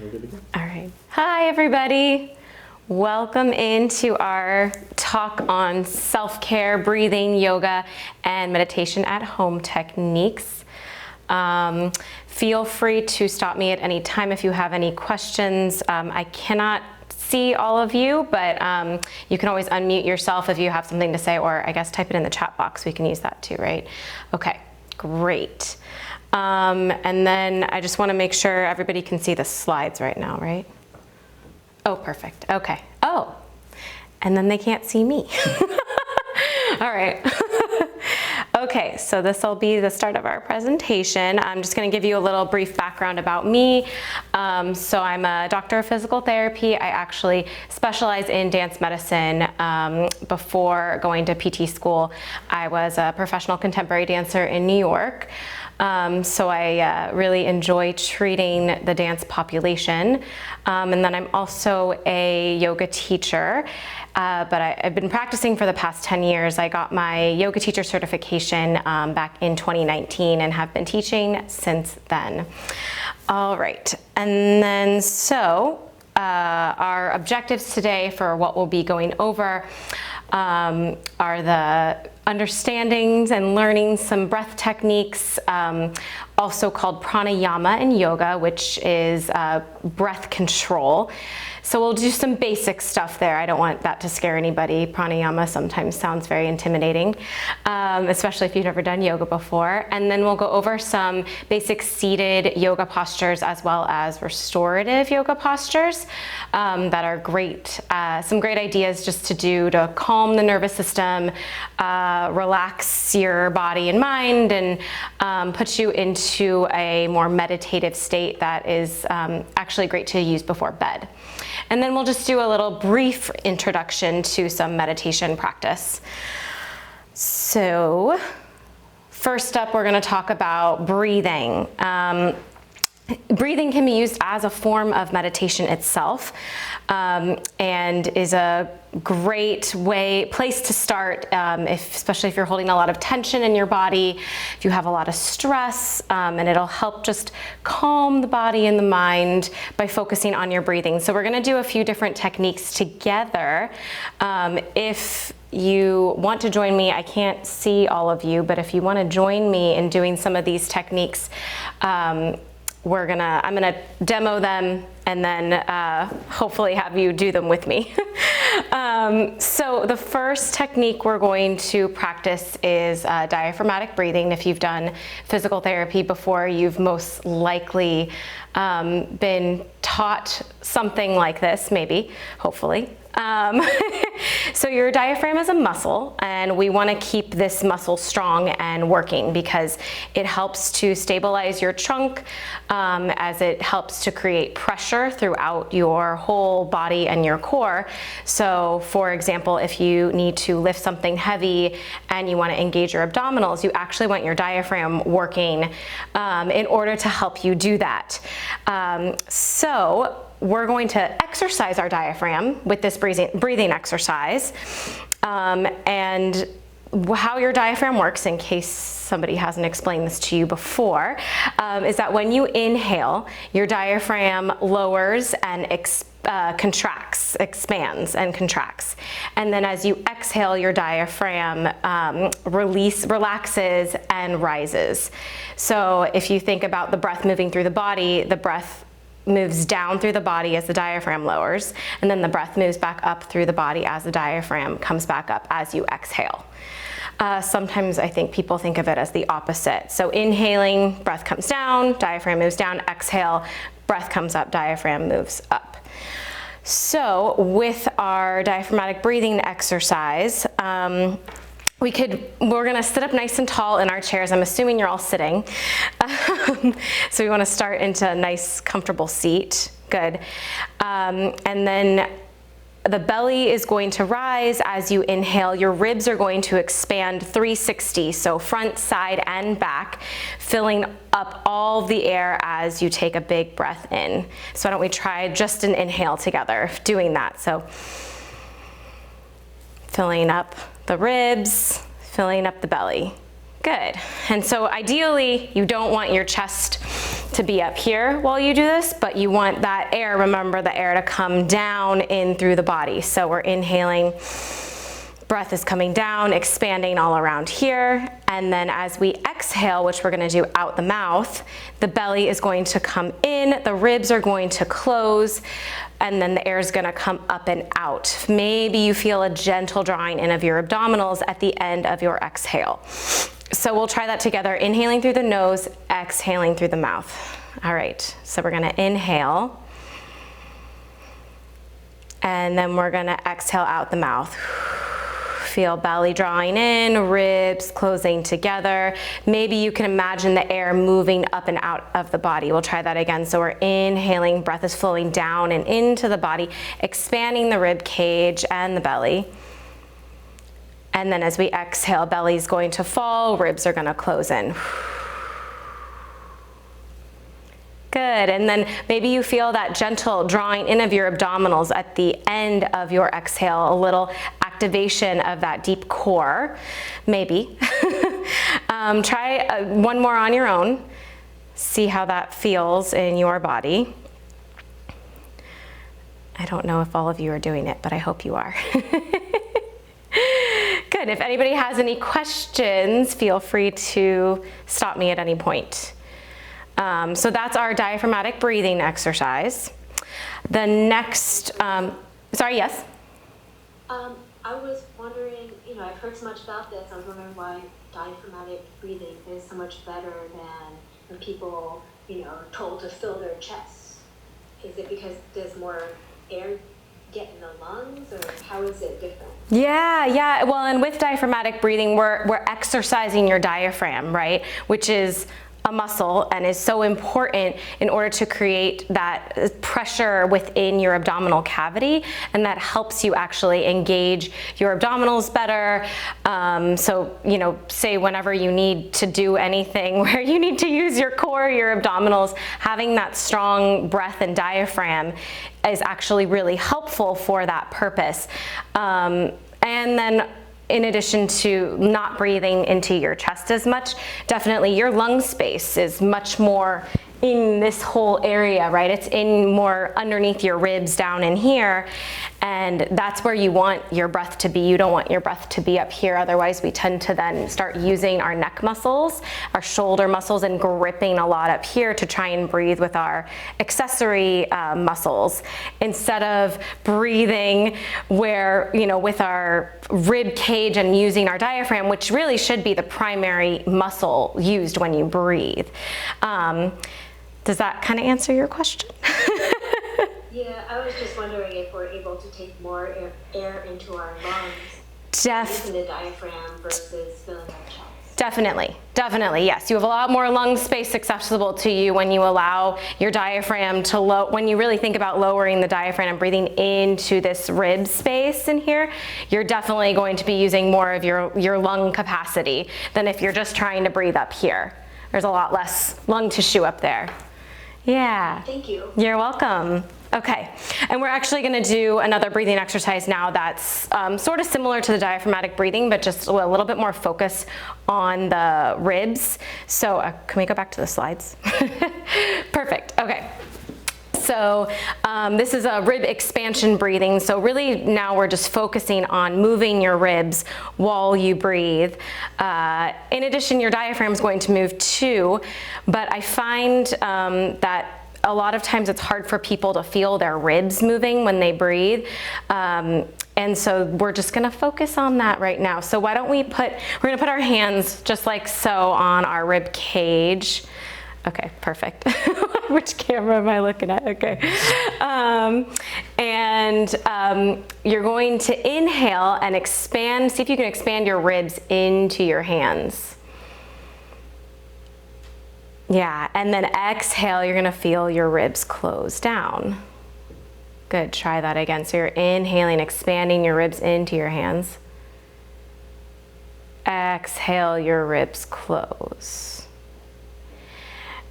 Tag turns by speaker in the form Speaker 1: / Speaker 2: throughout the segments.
Speaker 1: We're good to go.
Speaker 2: All right. Hi, everybody. Welcome into our talk on self-care, breathing, yoga, and meditation at home techniques. Feel free to stop me at any time if you have any questions. I cannot see all of you, but you can always unmute yourself if you have something to say, or I guess type it in the chat box. We can use that too, right? Okay, great. And then I just want to make sure everybody can see the slides right now, right? Oh, perfect. Okay. Oh, and then they can't see me. All right. Okay, so this will be the start of our presentation. I'm just going to give you a little brief background about me. So I'm a doctor of physical therapy. I actually specialize in dance medicine. Before going to PT school, I was a professional contemporary dancer in New York. So I really enjoy treating the dance population. And then I'm also a yoga teacher. But I've been practicing for the past 10 years. I got my yoga teacher certification back in 2019 and have been teaching since then. All right, and then so our objectives today for what we'll be going over are the understandings and learning some breath techniques, also called pranayama in yoga, which is breath control. So we'll do some basic stuff there. I don't want that to scare anybody. Pranayama sometimes sounds very intimidating, especially if you've never done yoga before. And then we'll go over some basic seated yoga postures as well as restorative yoga postures that are great. Some great ideas just to do to calm the nervous system, relax your body and mind, and put you into a more meditative state that is actually great to use before bed. And then we'll just do a little brief introduction to some meditation practice. So first up, we're going to talk about breathing. Breathing can be used as a form of meditation itself, and is a great place to start, especially if you're holding a lot of tension in your body, if you have a lot of stress, and it'll help just calm the body and the mind by focusing on your breathing. So we're going to do a few different techniques together. If you want to join me, I can't see all of you, but if you want to join me in doing some of these techniques, I'm gonna demo them and then hopefully have you do them with me. So the first technique we're going to practice is diaphragmatic breathing. If you've done physical therapy before, you've most likely been taught something like this, maybe, hopefully. So your diaphragm is a muscle, and we want to keep this muscle strong and working because it helps to stabilize your trunk, as it helps to create pressure throughout your whole body and your core. So for example, if you need to lift something heavy and you want to engage your abdominals, you actually want your diaphragm working in order to help you do that. So we're going to exercise our diaphragm with this breathing exercise. And how your diaphragm works, in case somebody hasn't explained this to you before, is that when you inhale, your diaphragm lowers and expands and contracts. And then as you exhale, your diaphragm relaxes and rises. So if you think about the breath moving through the body, the breath moves down through the body as the diaphragm lowers, and then the breath moves back up through the body as the diaphragm comes back up as you exhale. Sometimes I think people think of it as the opposite. So inhaling, breath comes down, diaphragm moves down, exhale, breath comes up, diaphragm moves up. So with our diaphragmatic breathing exercise, we're gonna sit up nice and tall in our chairs. I'm assuming you're all sitting. So we wanna start into a nice, comfortable seat. Good. And then the belly is going to rise as you inhale. Your ribs are going to expand 360, so front, side, and back, filling up all the air as you take a big breath in. So why don't we try just an inhale together, doing that. So filling up the ribs, filling up the belly. Good. And so ideally, you don't want your chest to be up here while you do this, but you want that air, remember the air to come down in through the body. So we're inhaling, breath is coming down, expanding all around here. And then as we exhale, which we're gonna do out the mouth, the belly is going to come in, the ribs are going to close, and then the air is gonna come up and out. Maybe you feel a gentle drawing in of your abdominals at the end of your exhale. So we'll try that together, inhaling through the nose, exhaling through the mouth. All right, so we're gonna inhale, and then we're gonna exhale out the mouth. Feel belly drawing in, ribs closing together. Maybe you can imagine the air moving up and out of the body. We'll try that again. So we're inhaling, breath is flowing down and into the body, expanding the rib cage and the belly. And then as we exhale, belly's going to fall, ribs are gonna close in. Good, and then maybe you feel that gentle drawing in of your abdominals at the end of your exhale, a little activation of that deep core, maybe. Try one more on your own. See how that feels in your body. I don't know if all of you are doing it, but I hope you are. Good, if anybody has any questions, feel free to stop me at any point. So that's our diaphragmatic breathing exercise. The next, sorry, yes?
Speaker 1: I was wondering, I've heard so much about this. I was wondering why diaphragmatic breathing is so much better than when people, are told to fill their chests. Is it because there's more air get in the lungs, or how is it different?
Speaker 2: Yeah. Well, and with diaphragmatic breathing, we're exercising your diaphragm, right? Which is a muscle and is so important in order to create that pressure within your abdominal cavity, and that helps you actually engage your abdominals better. So, say whenever you need to do anything where you need to use your core, your abdominals, having that strong breath and diaphragm is actually really helpful for that purpose. And then in addition to not breathing into your chest as much, definitely your lung space is much more in this whole area, right? It's in more underneath your ribs down in here, and that's where you want your breath to be. You don't want your breath to be up here, otherwise we tend to then start using our neck muscles, our shoulder muscles, and gripping a lot up here to try and breathe with our accessory muscles, instead of breathing where, with our rib cage and using our diaphragm, which really should be the primary muscle used when you breathe. Does that kind of answer your question?
Speaker 1: Yeah, I was just wondering if we're able to take more air into our lungs using the diaphragm versus filling our chest. Definitely, yes. You have a lot more lung space accessible to you when you allow your diaphragm to when you really think about lowering the diaphragm and breathing into this rib space in here, you're definitely going to be using more of your lung capacity than if you're just trying to breathe up here. There's a lot less lung tissue up there. Yeah. Thank you.
Speaker 2: You're welcome. Okay, and we're actually going to do another breathing exercise now that's sort of similar to the diaphragmatic breathing, but just a little bit more focus on the ribs. So can we go back to the slides? Perfect. Okay. So this is a rib expansion breathing. So really now we're just focusing on moving your ribs while you breathe. In addition, your diaphragm is going to move too, but I find that a lot of times it's hard for people to feel their ribs moving when they breathe. And so we're just gonna focus on that right now. So why don't we're gonna put our hands just like so on our rib cage. Okay, perfect. Which camera am I looking at? Okay. You're going to inhale and expand, see if you can expand your ribs into your hands. Yeah, and then exhale, you're gonna feel your ribs close down. Good, try that again. So you're inhaling, expanding your ribs into your hands. Exhale, your ribs close.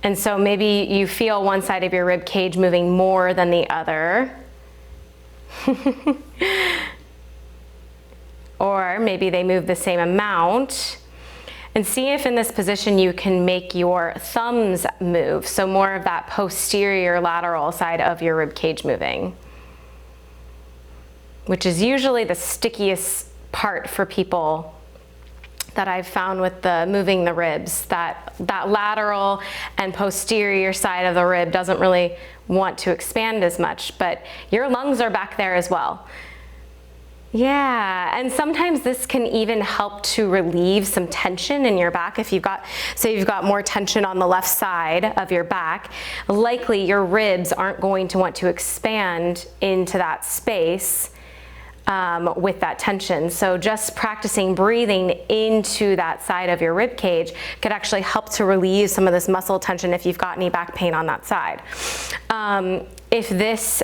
Speaker 2: And so maybe you feel one side of your rib cage moving more than the other. Or maybe they move the same amount. And see if in this position you can make your thumbs move. So more of that posterior lateral side of your rib cage moving, which is usually the stickiest part for people that I've found with the moving the ribs. That lateral and posterior side of the rib doesn't really want to expand as much, but your lungs are back there as well. Yeah, and sometimes this can even help to relieve some tension in your back. If you've got, say you've got more tension on the left side of your back, likely your ribs aren't going to want to expand into that space with that tension. So just practicing breathing into that side of your rib cage could actually help to relieve some of this muscle tension if you've got any back pain on that side. If this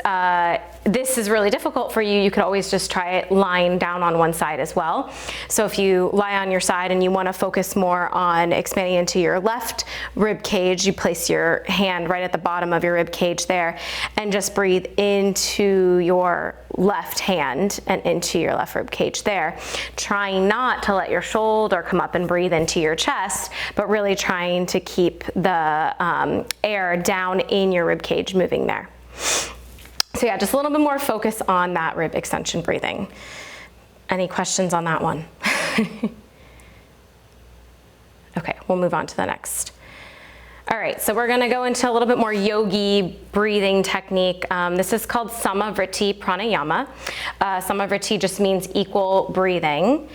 Speaker 2: is really difficult for you, you could always just try it lying down on one side as well. So if you lie on your side and you want to focus more on expanding into your left rib cage, you place your hand right at the bottom of your rib cage there and just breathe into your left hand and into your left rib cage there, trying not to let your shoulder come up and breathe into your chest, but really trying to keep the air down in your rib cage moving there. So yeah, just a little bit more focus on that rib extension breathing. Any questions on that one? Okay, we'll move on to the next. All right, so we're gonna go into a little bit more yogi breathing technique. This is called Samavriti Pranayama. Samavriti just means equal breathing.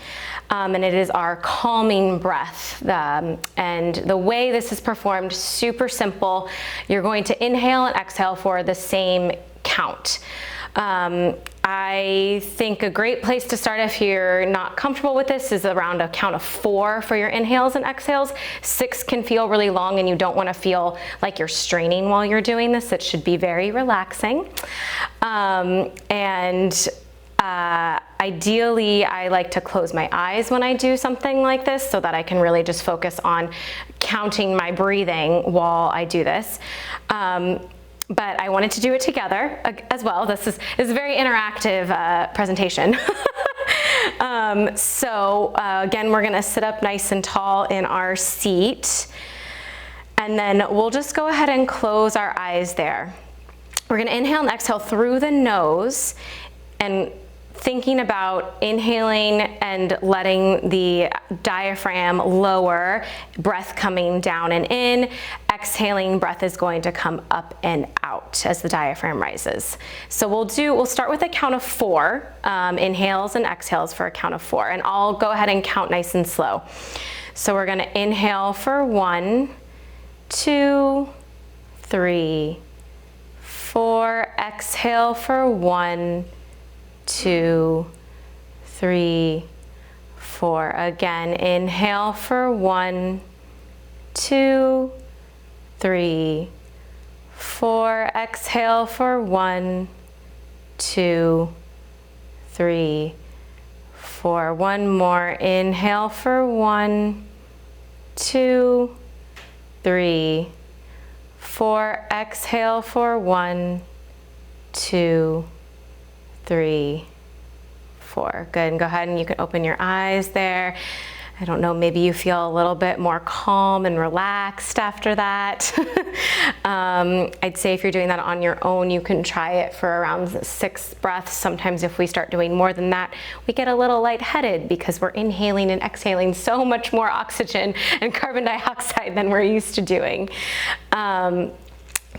Speaker 2: And it is our calming breath. And the way this is performed, super simple. You're going to inhale and exhale for the same count. I think a great place to start if you're not comfortable with this is around a count of 4 for your inhales and exhales. 6 can feel really long and you don't want to feel like you're straining while you're doing this. It should be very relaxing. Ideally, I like to close my eyes when I do something like this so that I can really just focus on counting my breathing while I do this. But I wanted to do it together as well. This is a very interactive presentation. Again, we're gonna sit up nice and tall in our seat. And then we'll just go ahead and close our eyes there. We're gonna inhale and exhale through the nose and thinking about inhaling and letting the diaphragm lower, breath coming down and in. Exhaling, breath is going to come up and out as the diaphragm rises. So we'll start with a count of 4, inhales and exhales for a count of 4, and I'll go ahead and count nice and slow. So we're gonna inhale for 1, 2, 3, 4, exhale for 1, 2, 3, 4. Again, inhale for 1, 2, 3, 4. Exhale for 1, 2, 3, 4. One more. Inhale for 1, 2, 3, 4. Exhale for 1, 2, 3, 4. Good, and go ahead and you can open your eyes there. I don't know, maybe you feel a little bit more calm and relaxed after that. I'd say if you're doing that on your own, you can try it for around 6 breaths. Sometimes if we start doing more than that, we get a little lightheaded because we're inhaling and exhaling so much more oxygen and carbon dioxide than we're used to doing.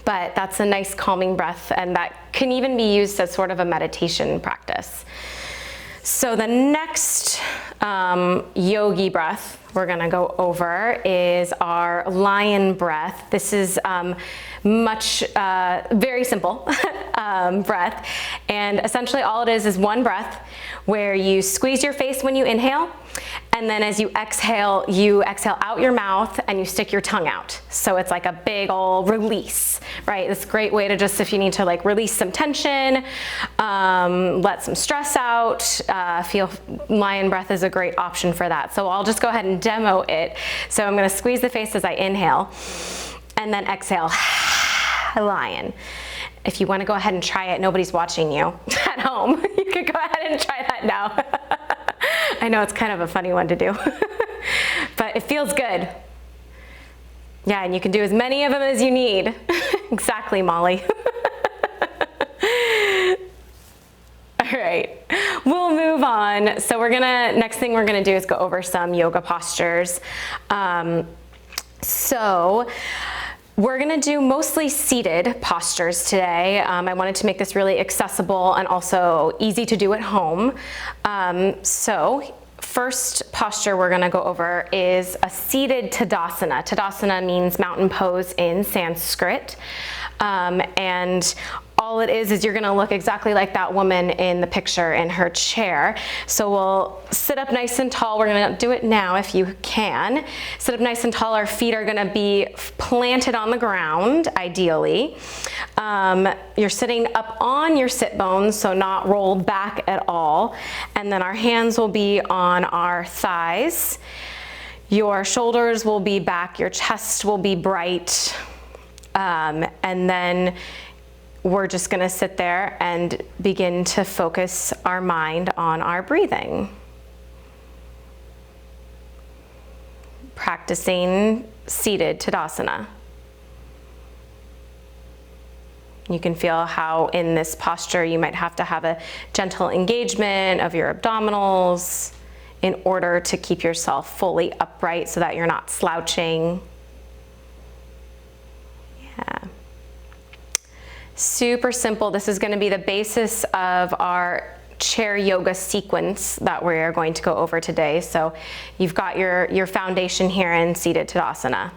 Speaker 2: But that's a nice calming breath, and that can even be used as sort of a meditation practice. So the next yogi breath we're gonna go over is our lion breath. This is very simple breath, and essentially all it is one breath where you squeeze your face when you inhale, and then as you exhale out your mouth and you stick your tongue out. So it's like a big old release, right? It's a great way to just, if you need to like release some tension, let some stress out, feel lion breath is a great option for that. So I'll just go ahead and demo it. So I'm gonna squeeze the face as I inhale and then exhale, lion. If you wanna go ahead and try it, nobody's watching you at home. You could go ahead and try that now. I know it's kind of a funny one to do. but it feels good. Yeah, and you can do as many of them as you need. Exactly, Molly. All right, we'll move on. So next thing we're gonna do is go over some yoga postures. So we're gonna do mostly seated postures today. I wanted to make this really accessible and also easy to do at home. So first posture we're gonna go over is a seated Tadasana. Tadasana means mountain pose in Sanskrit. And all it is you're gonna look exactly like that woman in the picture in her chair. So we'll sit up nice and tall. We're gonna do it now if you can. Sit up nice and tall. Our feet are gonna be planted on the ground, ideally. You're sitting up on your sit bones, so not rolled back at all. And then our hands will be on our thighs. Your shoulders will be back, your chest will be bright. And then we're just gonna sit there and begin to focus our mind on our breathing. Practicing seated Tadasana. You can feel how in this posture you might have to have a gentle engagement of your abdominals in order to keep yourself fully upright so that you're not slouching. Yeah. Super simple. This is going to be the basis of our chair yoga sequence that we're going to go over today. So you've got your foundation here in seated Tadasana.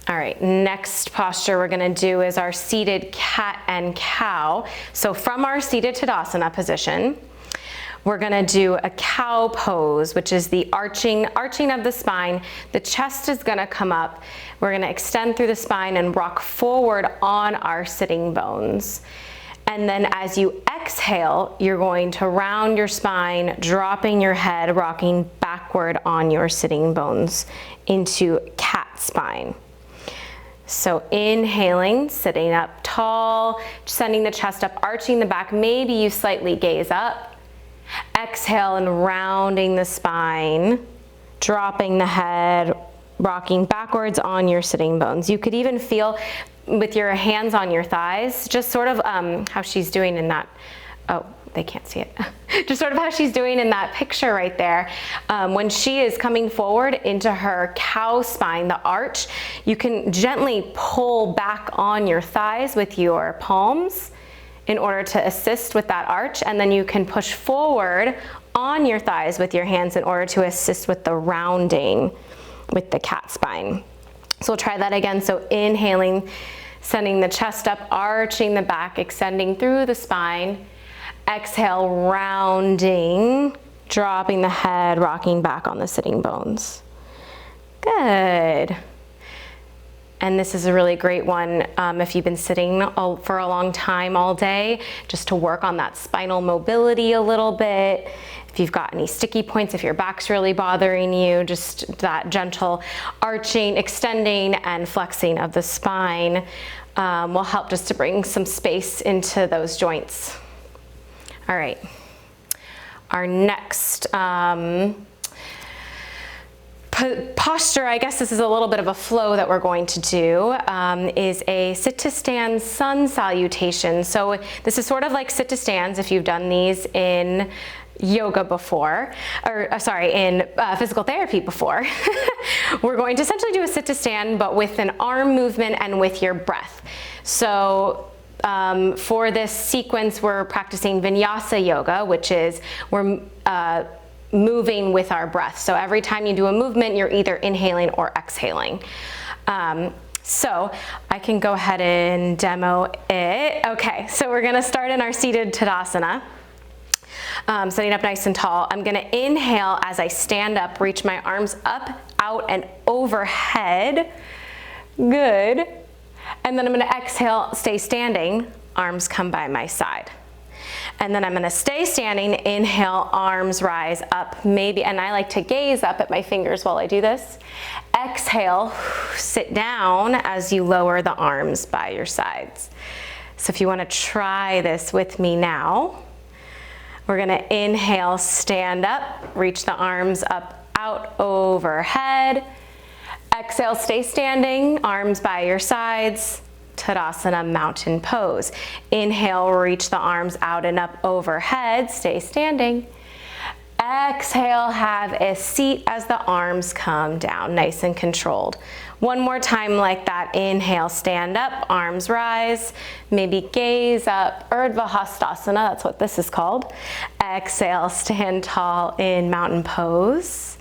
Speaker 2: All right, next posture we're going to do is our seated cat and cow. So from our seated Tadasana position, we're gonna do a cow pose, which is the arching of the spine. The chest is gonna come up. We're gonna extend through the spine and rock forward on our sitting bones. And then as you exhale, you're going to round your spine, dropping your head, rocking backward on your sitting bones into cat spine. So inhaling, sitting up tall, sending the chest up, arching the back. Maybe you slightly gaze up. Exhale and rounding the spine, dropping the head, rocking backwards on your sitting bones. You could even feel with your hands on your thighs, just sort of how she's doing in that, oh, they can't see it. Just sort of how she's doing in that picture right there. When she is coming forward into her cow spine, the arch, you can gently pull back on your thighs with your palms in order to assist with that arch, and then you can push forward on your thighs with your hands in order to assist with the rounding with the cat spine. So we'll try that again. So inhaling, sending the chest up, arching the back, extending through the spine. Exhale, rounding, dropping the head, rocking back on the sitting bones. Good. And this is a really great one if you've been sitting for a long time all day, just to work on that spinal mobility a little bit. If you've got any sticky points, if your back's really bothering you, just that gentle arching, extending, and flexing of the spine will help just to bring some space into those joints. All right. Our next posture, I guess this is a little bit of a flow that we're going to do, is a sit to stand sun salutation. So this is sort of like sit to stands if you've done these in yoga before, or in physical therapy before. We're going to essentially do a sit to stand, but with an arm movement and with your breath. So for this sequence, we're practicing vinyasa yoga, which is we're moving with our breath. So every time you do a movement, you're either inhaling or exhaling. So I can go ahead and demo it. Okay, so we're gonna start in our seated Tadasana. Sitting up nice and tall. I'm gonna inhale as I stand up, reach my arms up, out, and overhead. Good. And then I'm gonna exhale, stay standing, arms come by my side. And then I'm gonna stay standing, inhale, arms rise up, maybe, and I like to gaze up at my fingers while I do this. Exhale, sit down as you lower the arms by your sides. So if you wanna try this with me now, we're gonna inhale, stand up, reach the arms up, out overhead. Exhale, stay standing, arms by your sides. Tadasana, mountain pose. Inhale, reach the arms out and up overhead, stay standing. Exhale, have a seat as the arms come down, nice and controlled. One more time like that. Inhale, stand up, arms rise, maybe gaze up, Urdhva Hastasana, that's what this is called. Exhale, stand tall in mountain pose.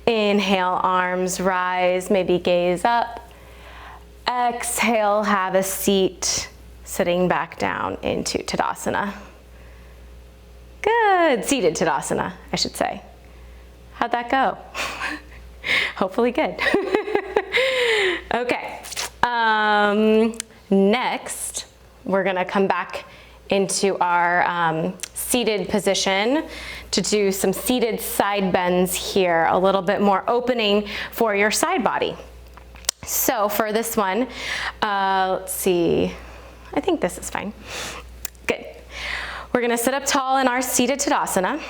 Speaker 2: Inhale, arms rise, maybe gaze up. Exhale, have a seat, sitting back down into Tadasana. Good, seated Tadasana, I should say. How'd that go? Hopefully good. Okay, next we're gonna come back into our seated position to do some seated side bends here, a little bit more opening for your side body. So for this one, let's see, I think this is fine. Good. We're gonna sit up tall in our seated Tadasana.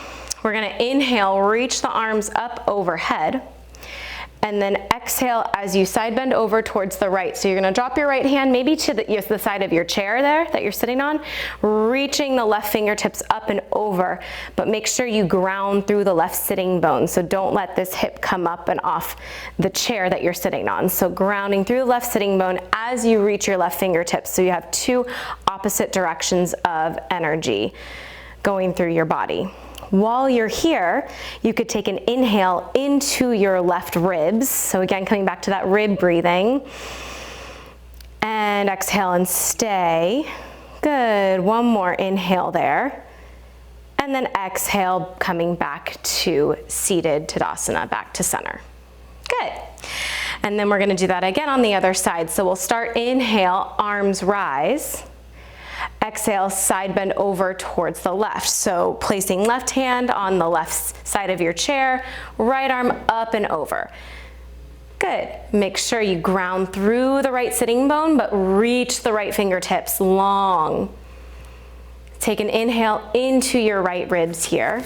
Speaker 2: We're gonna inhale, reach the arms up overhead, and then exhale as you side bend over towards the right. So you're gonna drop your right hand maybe to the side of your chair there that you're sitting on, reaching the left fingertips up and over, but make sure you ground through the left sitting bone. So don't let this hip come up and off the chair that you're sitting on. So grounding through the left sitting bone as you reach your left fingertips. So you have two opposite directions of energy going through your body. While you're here, you could take an inhale into your left ribs. So again, coming back to that rib breathing. And exhale and stay. Good, one more inhale there. And then exhale, coming back to seated Tadasana, back to center. Good. And then we're gonna do that again on the other side. So we'll start, inhale, arms rise. Exhale, side bend over towards the left. So placing left hand on the left side of your chair, right arm up and over. Good. Make sure you ground through the right sitting bone, but reach the right fingertips long. Take an inhale into your right ribs here,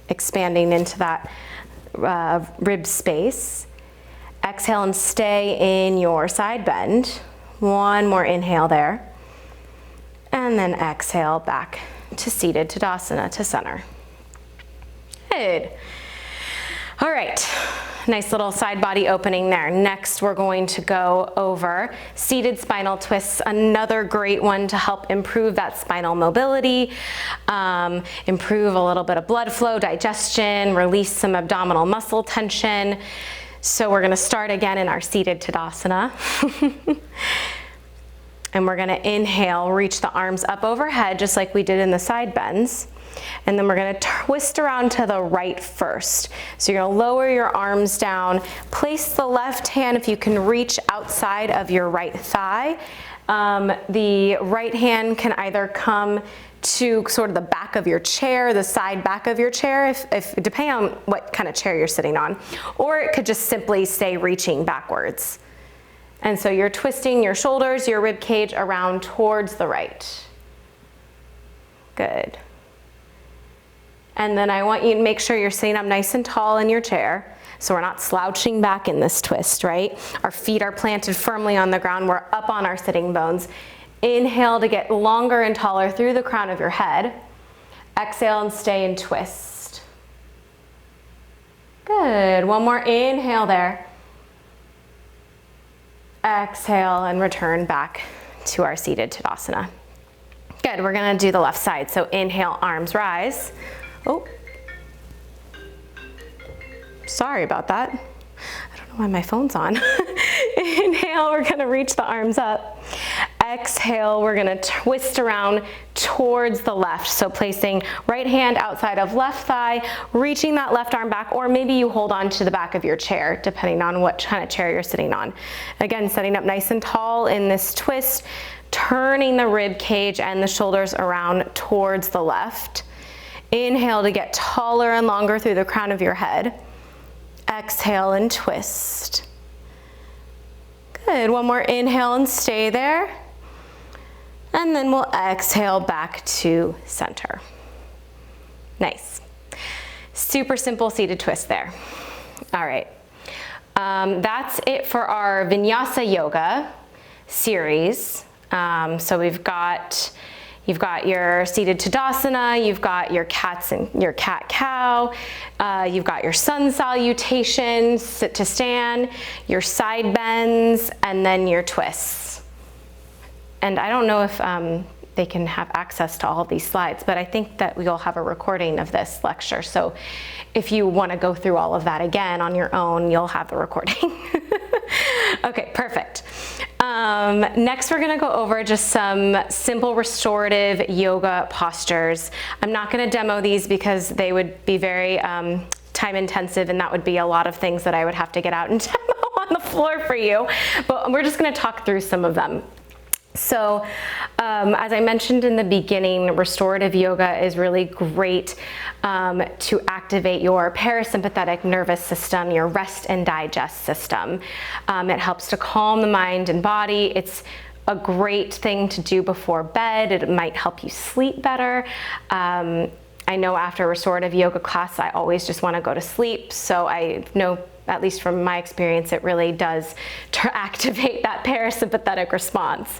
Speaker 2: expanding into that rib space. Exhale and stay in your side bend. One more inhale there. And then exhale back to seated Tadasana, to center. Good. All right, nice little side body opening there. Next, we're going to go over seated spinal twists, another great one to help improve that spinal mobility, improve a little bit of blood flow, digestion, release some abdominal muscle tension. So we're gonna start again in our seated Tadasana. And we're gonna inhale, reach the arms up overhead, just like we did in the side bends. And then we're gonna twist around to the right first. So you're gonna lower your arms down, place the left hand, if you can reach outside of your right thigh. The right hand can either come to sort of the back of your chair, the side back of your chair, if depending on what kind of chair you're sitting on, or it could just simply stay reaching backwards. And so you're twisting your shoulders, your rib cage around towards the right. Good. And then I want you to make sure you're sitting up nice and tall in your chair, so we're not slouching back in this twist, right? Our feet are planted firmly on the ground, we're up on our sitting bones. Inhale to get longer and taller through the crown of your head. Exhale and stay and twist. Good, one more inhale there. Exhale and return back to our seated Tadasana. Good, we're gonna do the left side. So inhale, arms rise. Oh, sorry about that. I don't know why my phone's on. Inhale, we're gonna reach the arms up. Exhale, we're gonna twist around towards the left. So placing right hand outside of left thigh, reaching that left arm back, or maybe you hold on to the back of your chair, depending on what kind of chair you're sitting on. Again, setting up nice and tall in this twist, turning the rib cage and the shoulders around towards the left. Inhale to get taller and longer through the crown of your head. Exhale and twist. Good, one more inhale and stay there. And then we'll exhale back to center. Nice. Super simple seated twist there. All right. That's it for our Vinyasa Yoga series. So you've got your seated Tadasana, you've got your your cat-cow, you've got your sun salutation, sit to stand, your side bends, and then your twists. And I don't know if they can have access to all of these slides, but I think that we'll have a recording of this lecture. So if you want to go through all of that again on your own, you'll have the recording. Okay, perfect. Next, we're going to go over just some simple restorative yoga postures. I'm not going to demo these because they would be very time intensive, and that would be a lot of things that I would have to get out and demo on the floor for you. But we're just going to talk through some of them. So as I mentioned in the beginning, restorative yoga is really great to activate your parasympathetic nervous system, your rest and digest system. It helps to calm the mind and body. It's a great thing to do before bed. It might help you sleep better. I know after a restorative yoga class, I always just want to go to sleep. So I know, at least from my experience, it really does to activate that parasympathetic response.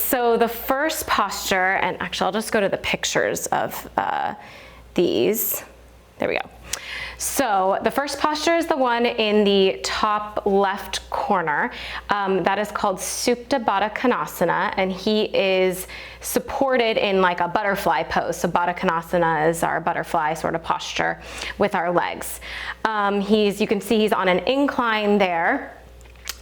Speaker 2: So the first posture, and actually I'll just go to the pictures of these. There we go. So the first posture is the one in the top left corner. That is called Supta Baddha Konasana, and he is supported in like a butterfly pose. So Baddha Konasana is our butterfly sort of posture with our legs. You can see he's on an incline there,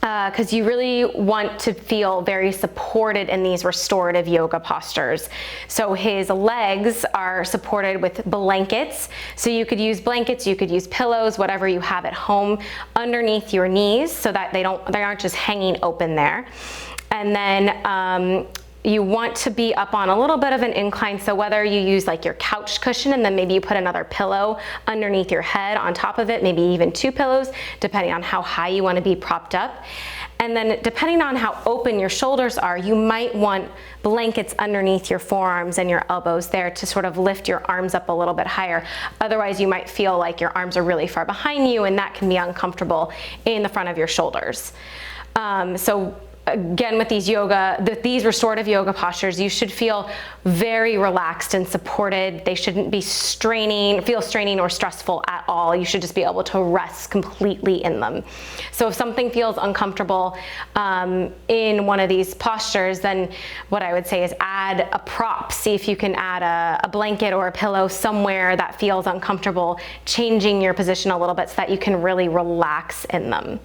Speaker 2: because you really want to feel very supported in these restorative yoga postures. So his legs are supported with blankets. So you could use blankets, you could use pillows, whatever you have at home underneath your knees so that they aren't just hanging open there. And then you want to be up on a little bit of an incline, so whether you use like your couch cushion and then maybe you put another pillow underneath your head on top of it, maybe even 2 pillows, depending on how high you want to be propped up. And then depending on how open your shoulders are, you might want blankets underneath your forearms and your elbows there to sort of lift your arms up a little bit higher. Otherwise, you might feel like your arms are really far behind you, and that can be uncomfortable in the front of your shoulders. So again, with these restorative yoga postures, you should feel very relaxed and supported. They shouldn't be feel straining or stressful at all. You should just be able to rest completely in them. So if something feels uncomfortable in one of these postures, then what I would say is add a prop. See if you can add a blanket or a pillow somewhere that feels uncomfortable, changing your position a little bit so that you can really relax in them.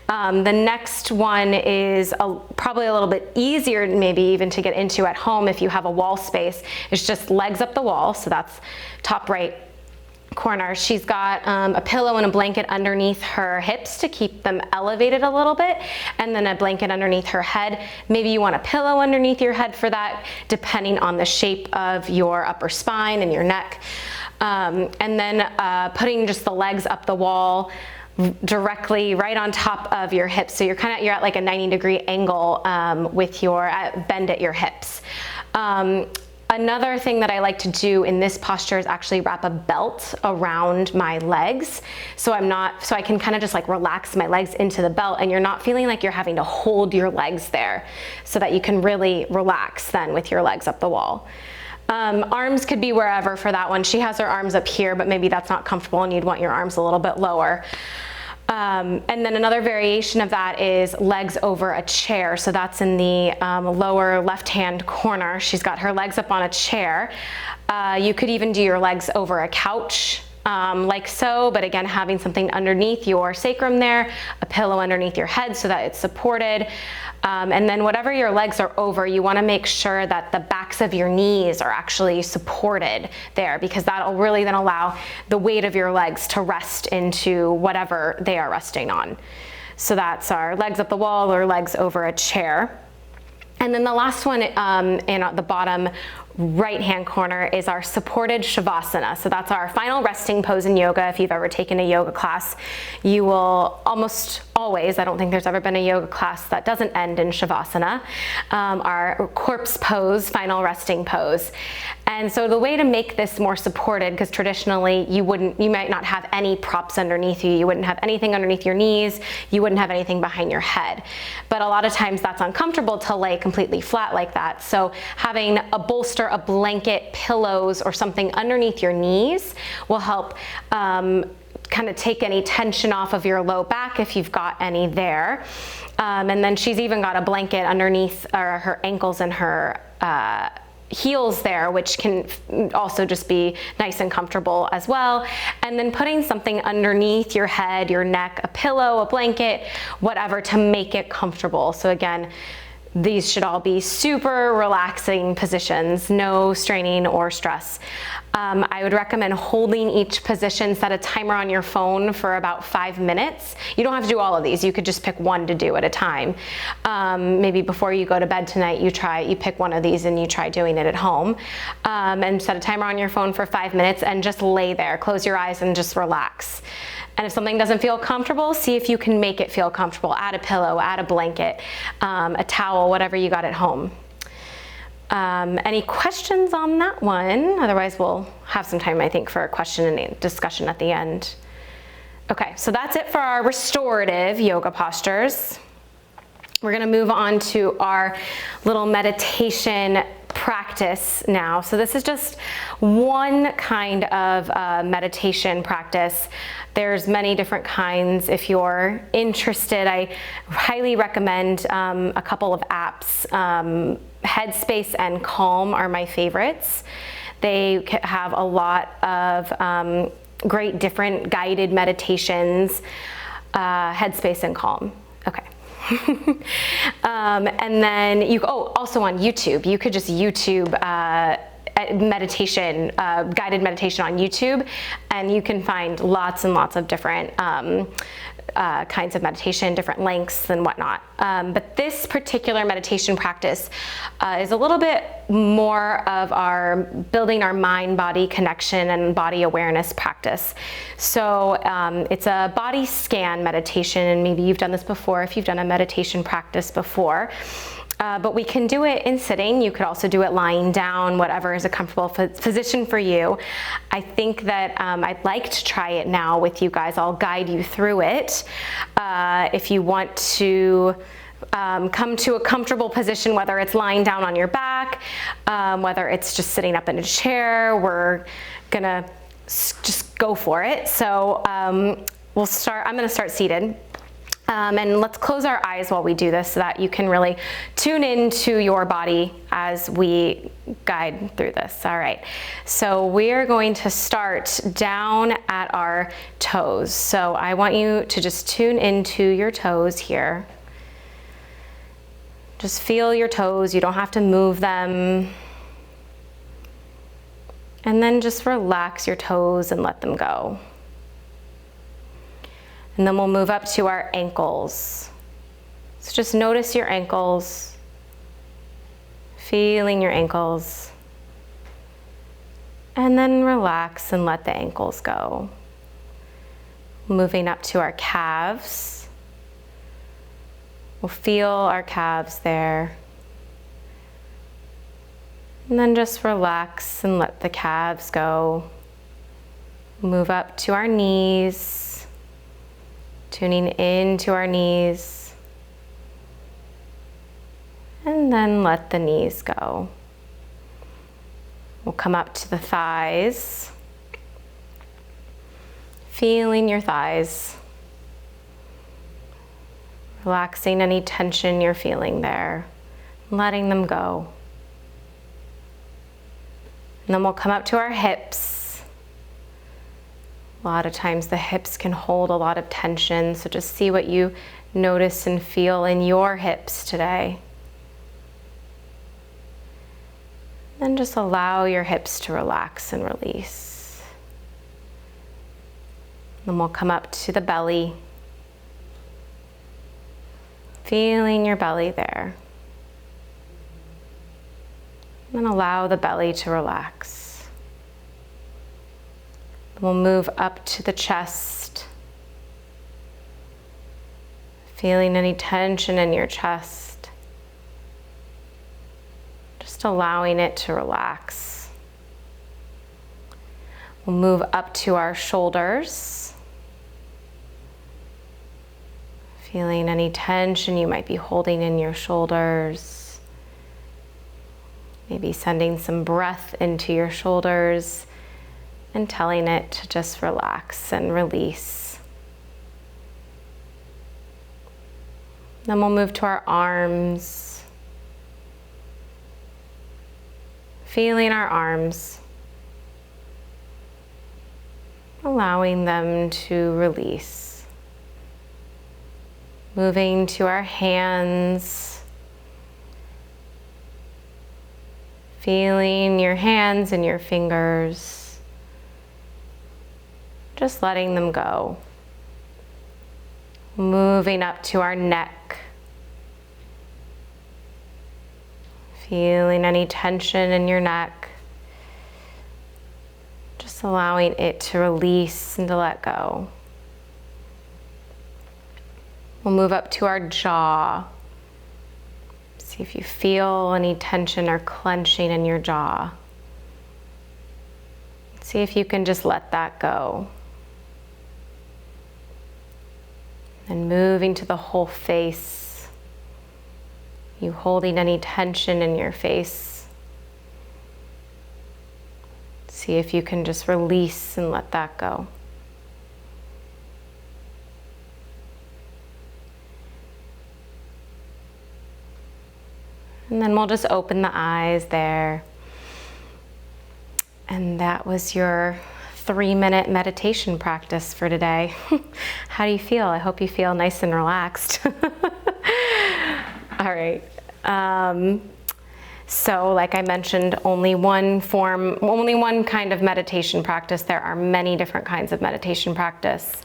Speaker 2: The next one is probably a little bit easier maybe even to get into at home if you have a wall space. It's just legs up the wall, so that's top right corner. She's got a pillow and a blanket underneath her hips to keep them elevated a little bit, and then a blanket underneath her head. Maybe you want a pillow underneath your head for that, depending on the shape of your upper spine and your neck. And then putting just the legs up the wall directly right on top of your hips. So you're at like a 90-degree angle with your bend at your hips. Another thing that I like to do in this posture is actually wrap a belt around my legs. So I can kind of just like relax my legs into the belt, and you're not feeling like you're having to hold your legs there, so that you can really relax then with your legs up the wall. Arms could be wherever for that one. She has her arms up here, but maybe that's not comfortable and you'd want your arms a little bit lower. And then another variation of that is legs over a chair. So that's in the lower left-hand corner. She's got her legs up on a chair. You could even do your legs over a couch, like so, but again, having something underneath your sacrum there, a pillow underneath your head so that it's supported. And then whatever your legs are over, you want to make sure that the backs of your knees are actually supported there, because that'll really then allow the weight of your legs to rest into whatever they are resting on. So that's our legs up the wall or legs over a chair. And then the last one in the bottom right-hand corner is our supported Shavasana. So that's our final resting pose in yoga. If you've ever taken a yoga class, you will almost always, I don't think there's ever been a yoga class that doesn't end in Shavasana, our corpse pose, final resting pose. And so the way to make this more supported, because traditionally you might not have any props underneath you, you wouldn't have anything underneath your knees, you wouldn't have anything behind your head. But a lot of times that's uncomfortable to lay completely flat like that. So having a bolster, a blanket, pillows, or something underneath your knees will help kind of take any tension off of your low back if you've got any there. And then she's even got a blanket underneath her ankles and her heels there, which can also just be nice and comfortable as well. And then putting something underneath your head, your neck, a pillow, a blanket, whatever, to make it comfortable. So again, these should all be super relaxing positions, no straining or stress. I would recommend holding each position, set a timer on your phone for about 5 minutes. You don't have to do all of these. You could just pick one to do at a time. Maybe before you go to bed tonight, you pick one of these and you try doing it at home. And set a timer on your phone for 5 minutes and just lay there. Close your eyes and just relax. And if something doesn't feel comfortable, see if you can make it feel comfortable. Add a pillow, add a blanket, a towel, whatever you got at home. Any questions on that one? Otherwise, we'll have some time, I think, for a question and discussion at the end. Okay, so that's it for our restorative yoga postures. We're gonna move on to our little meditation practice now. So this is just one kind of meditation practice. There's many different kinds. If you're interested, I highly recommend a couple of apps. Headspace and Calm are my favorites. They have a lot of great different guided meditations. Headspace and Calm. Okay. And then also on YouTube, you could just YouTube meditation, guided meditation on YouTube, and you can find lots and lots of different kinds of meditation, different lengths and whatnot. But this particular meditation practice is a little bit more of our building our mind-body connection and body awareness practice. So it's a body scan meditation, and maybe you've done this before if you've done a meditation practice before. But we can do it in sitting. You could also do it lying down, whatever is a comfortable position for you. I think that I'd like to try it now with you guys. I'll guide you through it. If you want to come to a comfortable position, whether it's lying down on your back, whether it's just sitting up in a chair, we're gonna just go for it. So I'm gonna start seated. And let's close our eyes while we do this so that you can really tune into your body as we guide through this. All right, so we're going to start down at our toes. So I want you to just tune into your toes here. Just feel your toes, you don't have to move them. And then just relax your toes and let them go. And then we'll move up to our ankles. So just notice your ankles, feeling your ankles. And then relax and let the ankles go. Moving up to our calves. We'll feel our calves there. And then just relax and let the calves go. Move up to our knees. Tuning into our knees, and then let the knees go. We'll come up to the thighs, feeling your thighs, relaxing any tension you're feeling there, letting them go. And then we'll come up to our hips. A lot of times the hips can hold a lot of tension, so just see what you notice and feel in your hips today. Then just allow your hips to relax and release. Then we'll come up to the belly, feeling your belly there. And then allow the belly to relax. We'll move up to the chest. Feeling any tension in your chest. Just allowing it to relax. We'll move up to our shoulders. Feeling any tension you might be holding in your shoulders. Maybe sending some breath into your shoulders and telling it to just relax and release. Then we'll move to our arms. Feeling our arms. Allowing them to release. Moving to our hands. Feeling your hands and your fingers. Just letting them go. Moving up to our neck. Feeling any tension in your neck. Just allowing it to release and to let go. We'll move up to our jaw. See if you feel any tension or clenching in your jaw. See if you can just let that go. And moving to the whole face. You holding any tension in your face. See if you can just release and let that go. And then we'll just open the eyes there. And that was your 3-minute meditation practice for today. How do you feel? I hope you feel nice and relaxed. All right. So like I mentioned, only one kind of meditation practice. There are many different kinds of meditation practice.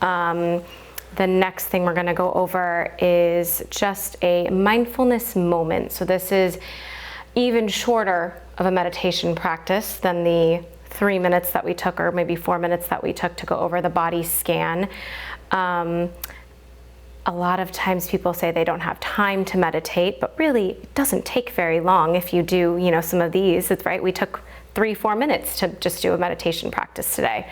Speaker 2: The next thing we're going to go over is just a mindfulness moment. So this is even shorter of a meditation practice than the 3 minutes that we took, or maybe 4 minutes that we took to go over the body scan. A lot of times people say they don't have time to meditate, but really it doesn't take very long if you do, some of these. It's right. We took 3-4 minutes to just do a meditation practice today.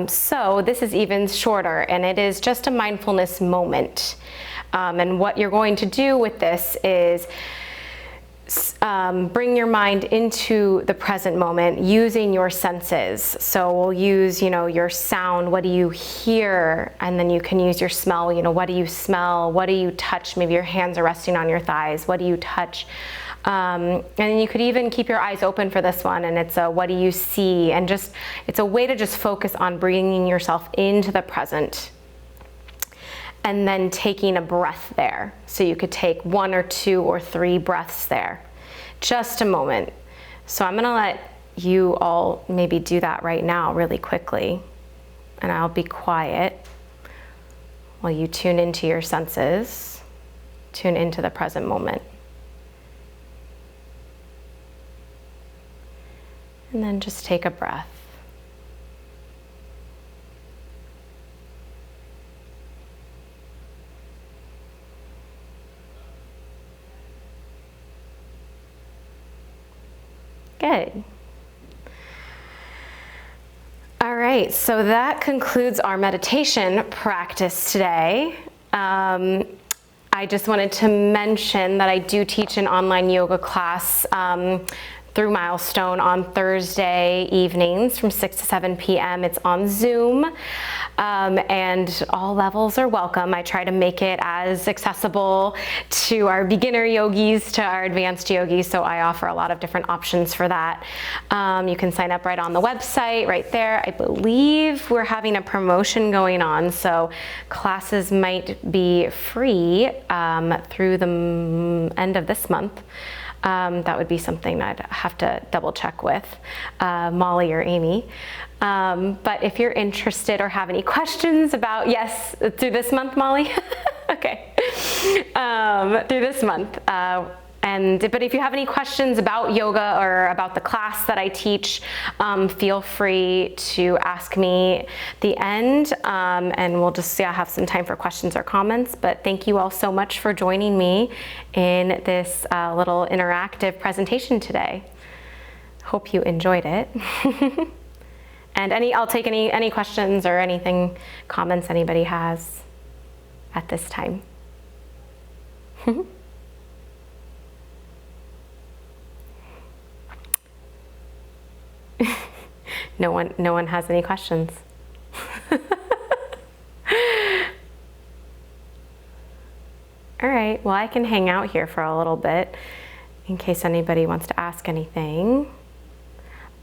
Speaker 2: So this is even shorter, and it is just a mindfulness moment. And what you're going to do with this is bring your mind into the present moment using your senses. So we'll use, your sound. What do you hear? And then you can use your smell. What do you smell? What do you touch? Maybe your hands are resting on your thighs. What do you touch? And you could even keep your eyes open for this one. And it's a, what do you see? And it's a way to just focus on bringing yourself into the present. And then taking a breath there. So you could take 1 or 2 or 3 breaths there. Just a moment. So I'm gonna let you all maybe do that right now really quickly. And I'll be quiet while you tune into your senses, tune into the present moment. And then just take a breath. Good. All right, so that concludes our meditation practice today. I just wanted to mention that I do teach an online yoga class through Milestone on Thursday evenings from 6 to 7 p.m. It's on Zoom, and all levels are welcome. I try to make it as accessible to our beginner yogis to our advanced yogis, so I offer a lot of different options for that. You can sign up right on the website, right there. I believe we're having a promotion going on, so classes might be free through the end of this month. That would be something I'd have to double check with Molly or Amy. But if you're interested or have any questions about, yes, through this month, Molly? Okay. Through this month. But if you have any questions about yoga or about the class that I teach, feel free to ask me at the end, and we'll just have some time for questions or comments. But thank you all so much for joining me in this little interactive presentation today. Hope you enjoyed it. And I'll take any questions or anything, comments anybody has at this time. No one has any questions. All right, well, I can hang out here for a little bit in case anybody wants to ask anything.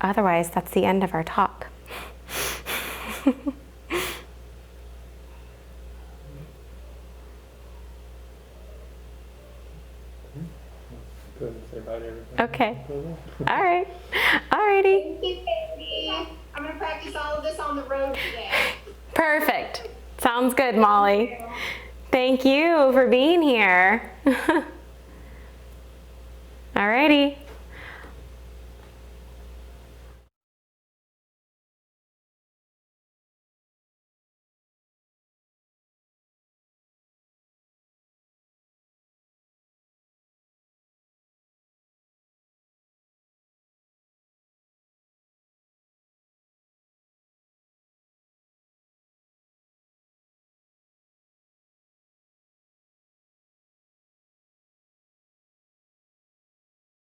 Speaker 2: Otherwise, that's the end of our talk.
Speaker 3: Say bye to everybody.
Speaker 2: Okay. All right. All righty.
Speaker 4: Thank you, Katie. I'm going to practice all of this on the road today.
Speaker 2: Perfect. Sounds good, Molly. Thank you for being here. All righty.